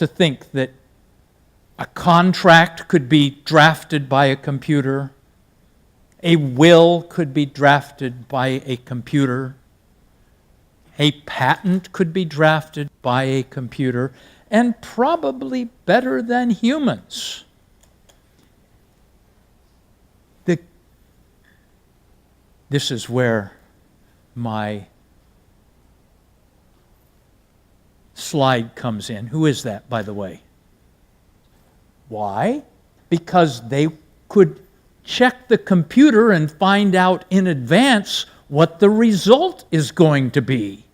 to think that a contract could be drafted by a computer, a will could be drafted by a computer, a patent could be drafted by a computer, and probably better than humans. This is where my slide comes in. Who is that, by the way? Why? Because they could check the computer and find out in advance what the result is going to be.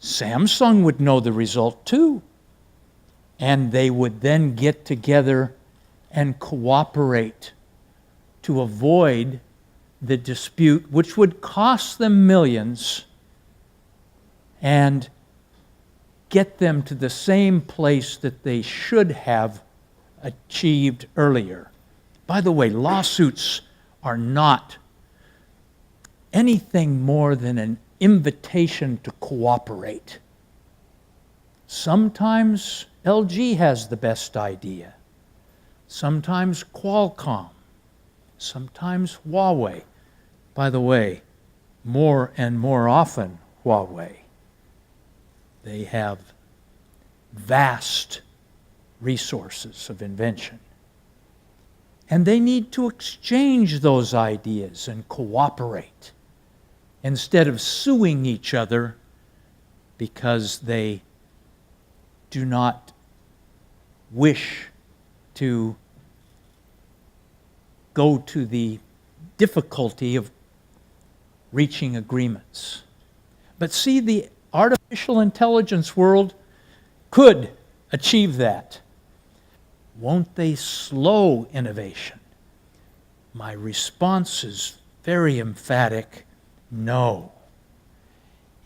Samsung would know the result too. And they would then get together and cooperate to avoid the dispute, which would cost them millions, and get them to the same place that they should have achieved earlier. By the way, lawsuits are not anything more than an invitation to cooperate. Sometimes LG has the best idea. Sometimes Qualcomm. Sometimes Huawei. By the way, more and more often Huawei. They have vast resources of invention. And they need to exchange those ideas and cooperate instead of suing each other because they do not wish to go to the difficulty of reaching agreements. But see, the artificial intelligence world could achieve that. Won't they slow innovation? My response is very emphatic, no.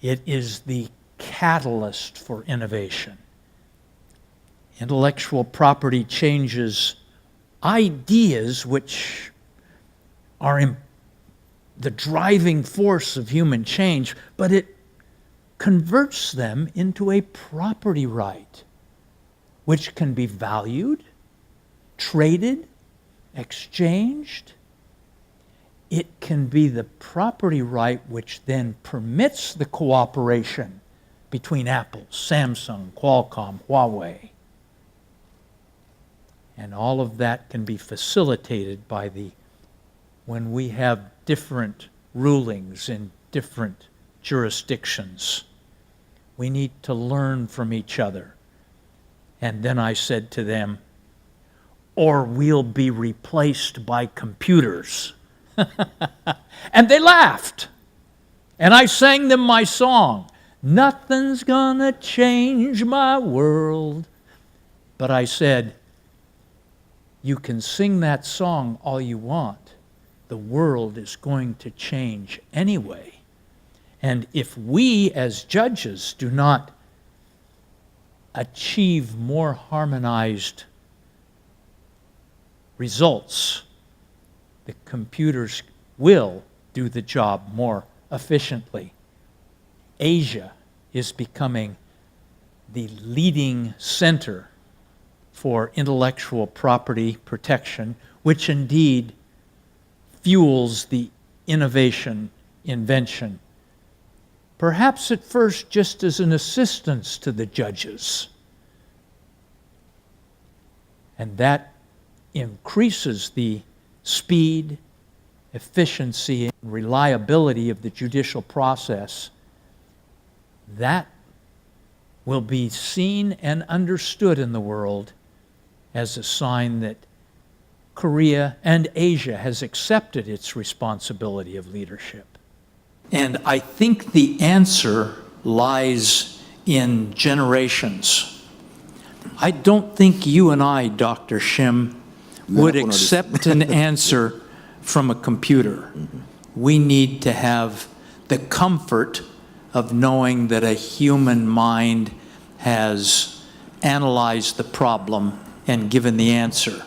It is the catalyst for innovation. Intellectual property changes ideas which are the driving force of human change, but it converts them into a property right, which can be valued, traded, exchanged. It can be the property right which then permits the cooperation between Apple, Samsung, Qualcomm, Huawei. And all of that can be facilitated by when we have different rulings in different jurisdictions. We need to learn from each other. And then I said to them, or we'll be replaced by computers. And they laughed. And I sang them my song, "Nothing's gonna change my world." But I said, you can sing that song all you want. The world is going to change anyway. And if we as judges do not achieve more harmonized results, the computers will do the job more efficiently. Asia is becoming the leading center for intellectual property protection, which indeed fuels the innovation, invention. Perhaps at first just as an assistance to the judges. And that increases the speed, efficiency, and reliability of the judicial process. That will be seen and understood in the world as a sign that Korea and Asia has accepted its responsibility of leadership. And I think the answer lies in generations. I don't think you and I, Dr. Shim, would accept an answer from a computer. We need to have the comfort of knowing that a human mind has analyzed the problem and given the answer.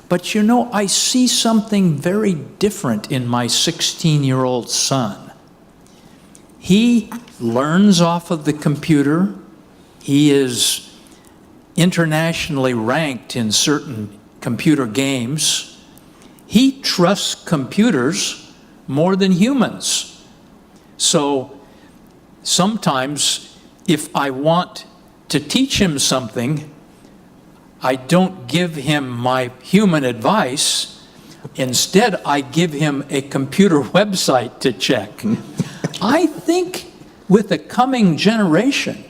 But you know, I see something very different in my 16-year-old son. He learns off of the computer. He is internationally ranked in certain computer games. He trusts computers more than humans. So sometimes if I want to teach him something, I don't give him my human advice. Instead, I give him a computer website to check. I think with the coming generation,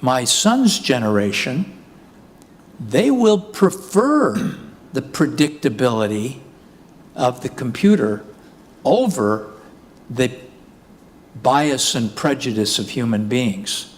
my son's generation, they will prefer the predictability of the computer over the bias and prejudice of human beings.